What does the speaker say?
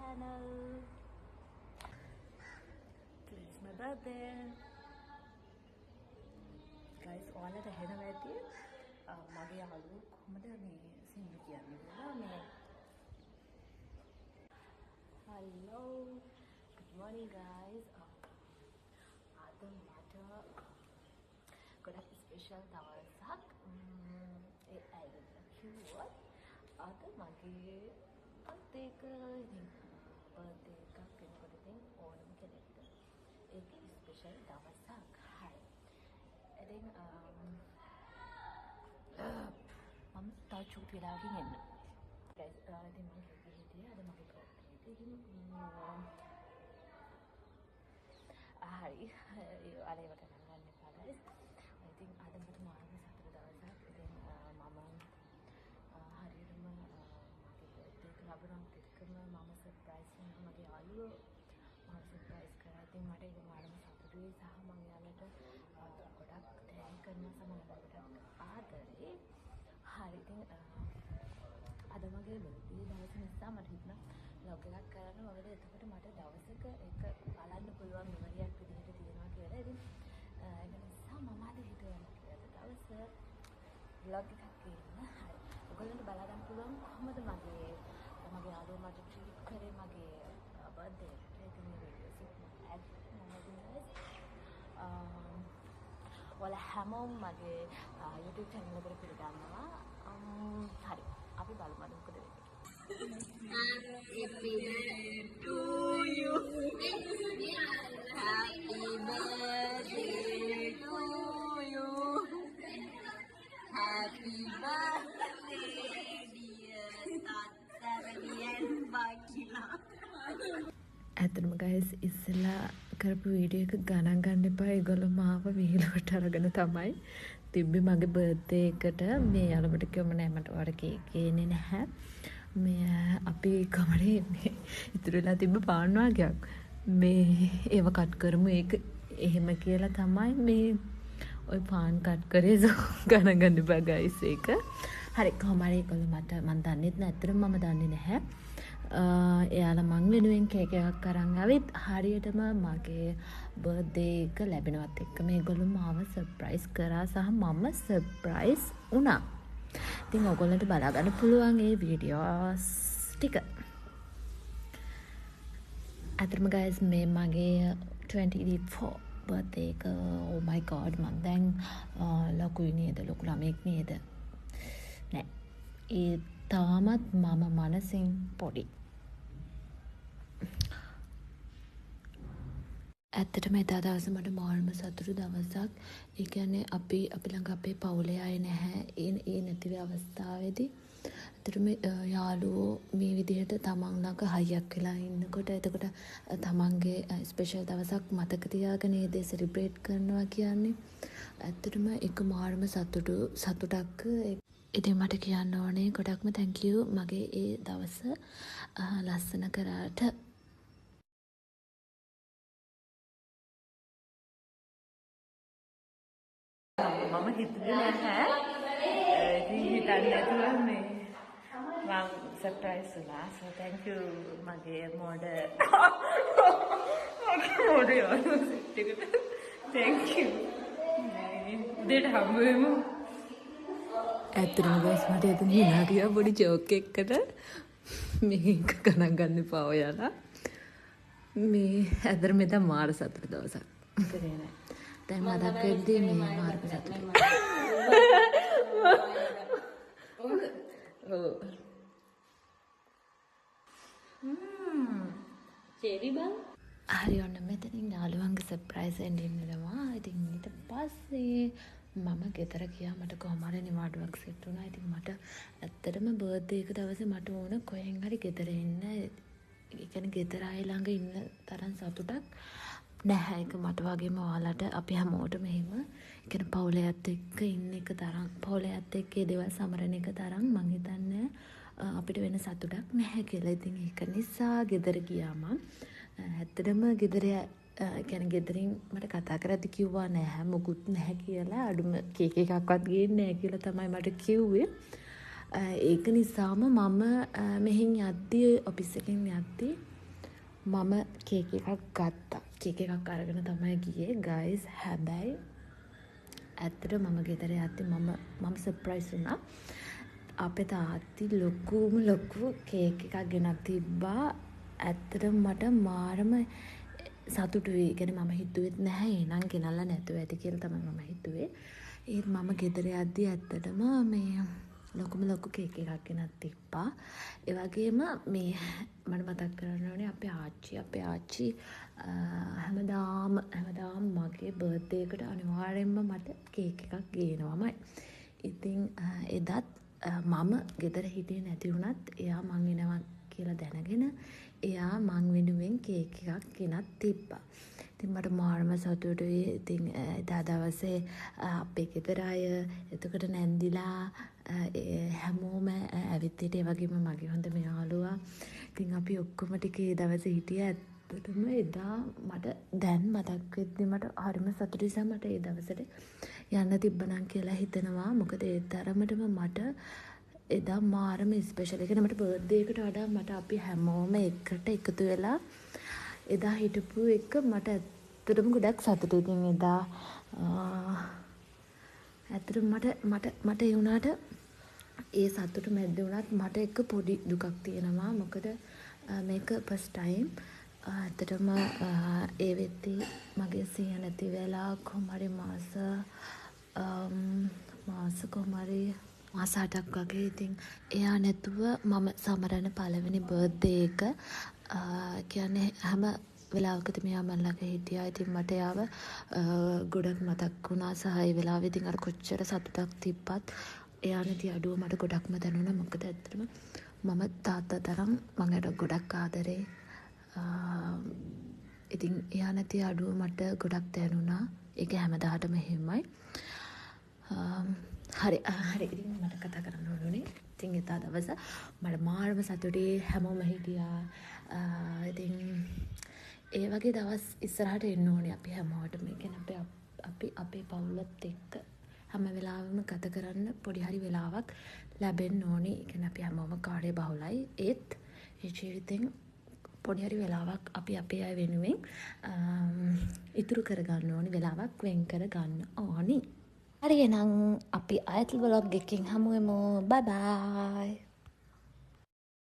channel. Today's my birthday. Guys, ඔයාලට හෙනව ඇති මගේ යාළුවෝ කොහමද මේ සින්දු කියන්නේ කියලා මේ Hello. Good morning guys. අද මට ගොඩක් ස්පෙෂල් දවසක් ඒ අයිගෙන කිව්වොත් අද මගේ birthday එක කෙනෙකුට ඉතින් ඕනම කෙනෙක්ට ඒක ස්පෙෂල් දවසක්. හරි. ඉතින් මම තව චූටි වෙලාවකින් එන්න. guys ඉතින් මම හිතුවේ අද මගේ birthday එක ඉතින් හරි අර ඒවට ගන්න එපා guys. ඉතින් අද මට මාර්ග සතර දවසක්. ඉතින් මම හරියටම මගේ birthday එක ලබනත් එක්කම මම සර්ප්‍රයිස් වෙනවා මගේ යාළුවෝ මම සර්ප්‍රයිස් කරා. ඉතින් මට ඒක මාර්ග සතුටුයි සහ මම යාළුවට ගොඩක් තෑන්ක් කරනවා සහ මම ගොඩක් ආදරේ. හරි ඉතින් අද මගේ birthday දවස නිසා මට හිතුණා vlog එකක් කරන්න මොකද එතකොට මට දවසක එක බලන්න පුළුවන් මෙමරියක් විදිහට තියෙනවා කියලා. ඉතින් ඒක නිසා මම අද හිතුවා දවස vlog එකක් කරන්න. හරි. ඔයගොල්ලන්ට බලා ගන්න පුළුවන් කොහොමද මගේ යාළුවා මට ට්‍රීට් කරේ මගේ birthday එකට. ඉතින් මේ වීඩියෝස් එක මම ඇඩ් කරනවා guys. ඔයාලා හැමෝම මගේ YouTube channel එකට පිළිගන්නවා. හරි. අපි බලමු අද මොකද වෙන්නේ. Happy birthday to you. Happy birthday to you. Happy birthday dear Tatarayan Bakila. ඇත්තටම guys ඉස්සෙල්ලා කරපු වීඩියෝ එක ගණන් ගන්න එපා. ඒගොල්ලෝ මාව විහිළුවට අරගෙන තමයි තිබ්බේ මගේ බර්ත්ඩේ එකට. මේ යාළුවට කිව්වම නෑ මට ඔයාලට කේක් ගේන්නේ නැහැ. මේ අපි කමරේ මේ ඉතුරු වෙලා තිබ්බ පාන් වර්ගයක් මේ ඒව කට් කරමු ඒක එහෙම කියලා තමයි මේ ওই පාන් කට් කරේ. ගණන් ගන්න එපා guys ඒක. හරි කොහොම හරි ඒගොල්ලෝ මට මන් දන්නෙත් නෑ. ඇත්තටම මම දන්නේ නැහැ. එයාලා මං වෙනුවෙන් කේක් එකක් අරන් ආවිත් හරියටම මගේ බර්ත්ඩේ එක ලැබෙනවත් එක්ක මේගොල්ලෝ මාව සර්ප්‍රයිස් කරා සහ මම සර්ප්‍රයිස් වුණා. ඉතින් ඔයගොල්ලන්ට බලා ගන්න පුළුවන් මේ වීඩියෝස් ටික. අතරම guys මේ මගේ 24 birthday එක oh my god මම දැන් ලොකුයි නේද ලොකු ළමෙක් නේද නෑ ඒ තාමත් මම මනසින් පොඩි. ඇත්තටම එදා දවසේ මට මාර්ම සතුටු දවසක්. ඒ කියන්නේ අපි ළඟ අපේ පවුලේ අය නැහැ. ඒ නැති අවස්ථාවේදී ඇත්තටම යාළුවෝ මේ විදිහට තමන් ළඟ හයියක් වෙලා ඉන්නකොට එතකොට තමන්ගේ ස්පෙෂල් දවසක් මතක තියාගෙන ඒ දේ සෙලිබ්‍රේට් කරනවා කියන්නේ ඇත්තටම එක මාර්ම සතුටක්. ඉතින් මට කියන්න ඕනේ ගොඩක්ම thank you මගේ ඒ දවස ලස්සන කරාට. මම හිතුවේ නැහැ. ඉතින් හිතන්නේ නැතුව මේ මම සර්ප්‍රයිස් වුණා. so thank you මගේ මෝඩර් thank you. උදේට හම්බ වෙමු. ඇත්තටම guys මට එතන හිනා ගියා පොඩි ජෝක් එකකට. මේක ගණන් ගන්න එපා ඔයාලා. මේ ඇත්තට මෙතන මාර සතුට දවසක්. කරේ නෑ. දැන් මතක් වෙද්දී මේ මාර සතුට. චෙරි බං. හරි ඔන්න මෙතනින් යාළුවන්ගේ සර්ප්‍රයිස් එකෙන් ඉන්නවා. ඉතින් ඊට පස්සේ මම ගෙදර ගියා. මට කොහොම හරි නිවාඩුවක් සෙට් වුණා. ඉතින් මට ඇත්තටම බර්ත්ඩේ එක දවසේ මට ඕන කොහෙන් හරි ගෙදර එන්න. ඒ කියන්නේ ගෙදර අය ළඟ ඉන්න තරම් සතුටක් නැහැ. ඒක මට වගේම ඔයාලට අපි හැමෝටම එහෙම ඒ කියන්නේ පවුලයත් එක්ක ඉන්න එක තරම් පවුලයත් එක්ක ඒ දේවල් සමරන එක තරම් මං හිතන්නේ අපිට වෙන සතුටක් නැහැ කියලා. ඉතින් ඒක නිසා ගෙදර ගියා මම. ඇත්තටම ගෙදර කියන්නේ ගෙදරින් මට කතා කරද්දි කිව්වා නැහැ මොකුත් නැහැ කියලා. අඩුම කේක් එකක්වත් ගේන්නේ නැහැ කියලා තමයි මට කිව්වේ. ඒක නිසාම මම මෙහෙන් යද්දී ඔෆිස් එකෙන් යද්දී මම කේක් එකක් ගත්තා. කේක් එකක් අරගෙන තමයි ගියේ ගයිස්. හැබැයි ඇත්තට මම ගෙදර යද්දි මම සර්ප්‍රයිස් වුණා. අපේ තාත්ති ලොකු කේක් එකක් ගෙනත් තිබ්බා. ඇත්තටම මට මාරම සතුටුයි. කියන්නේ මම හිතුවෙත් නැහැ එනං ගෙනල්ලා නැතුව ඇති කියලා තමයි මම හිතුවේ. ඒත් මම ගෙදර යද්දි ඇත්තටම මේ ලොකු කේක් එකක් ගෙනත් තිබ්බා. ඒ වගේම මේ මට මතක් කරන්න ඕනේ අපේ ආච්චි හැමදාම මගේ බර්ත්ඩේ එකට අනිවාර්යෙන්ම මට කේක් එකක් ගේනවාමයි. ඉතින් එදත් මම ගෙදර හිටියේ නැති වුණත් එයා මං එනවා කියලා දැනගෙන එයා මං වෙනුවෙන් කේක් එකක් ගෙනත් තිබ්බා. ඉතින් මට මාරම සතුටුයි. ඉතින් එදා දවසේ අපේ ගෙදර අය එතකොට නැන්දිලා හැමෝම ඇවිත් හිටියේ. ඒ වගේම මගේ හොඳ යාළුවා. ඉතින් අපි ඔක්කොම ටික ඒ දවසේ හිටියේ. ඇත්තටම එදා මට දැන් මතක් වෙද්දි මට හරිම සතුටුයි. මට ඒ දවසට යන්න තිබ්බනම් කියලා හිතෙනවා. මොකද ඒ තරමටම මට එදා මාරම ස්පෙෂල්. ඒ කියන්නේ මට බර්ත්ඩේ එකට වඩා මට අපි හැමෝම එකට එකතු වෙලා එදා හිටපු එක මට ඇත්තටම ගොඩක් සතුටුයි. ඉතින් එදා ඇත්තටම මට ඒ වුණාට ඒ සතුට මැද්දේ වුණත් මට එක පොඩි දුකක් තියෙනවා. මොකද මේක ෆස්ට් ටයිම්. ඇත්තටම ඒ වෙද්දී මගේ සීයා නැති වෙලා කොහමරි මාස 8ක් වගේ. ඉතින් එයා නැතුව මම සමරන පළවෙනි බර්ත්ඩේ එක. කියන්නේ හැම වෙලාවකදී මෙයා මන් ළඟ හිටියා. ඉතින් මට එයාව ගොඩක් මතක් වුණා. සහ ඒ වෙලාවෙ ඉතින් අර කොච්චර සතුටක් තිබ්බත් එයා නැති අඩුව මට ගොඩක්ම දැනුණා. මොකද ඇත්තටම මම තාත්තා තරම් මට ගොඩක් ආදරේ. ඉතින් එයා නැති අඩුව මට ගොඩක් දැනුණා. ඒක හැමදාටම එහෙමයි. හරි ඉතින් මට කතා කරන්න ඕනේ. ඉතින් එදා දවස මට මාරම සතුටේ. හැමෝම හිටියා. ඉතින් ඒ වගේ දවස් ඉස්සරහට එන්න ඕනේ අපි හැමෝටම. ඒ කියන්නේ අපේ පවුලත් එක්ක හැම වෙලාවෙම ගත කරන්න පොඩි හරි වෙලාවක් ලැබෙන්න ඕනේ. ඒ කියන්නේ අපි හැමෝම කාර්ය බහුලයි. ඒත් ඒ ජීවිතෙන් පොඩි හරි වෙලාවක් අපි අපේ අය වෙනුවෙන් ඉතුරු කරගන්න ඕනේ. වෙලාවක් වෙන් කරගන්න ඕනේ. හරි එහෙනම් අපි ආයතල් වලොග් එකකින් හමු වෙමු. බයි බයි.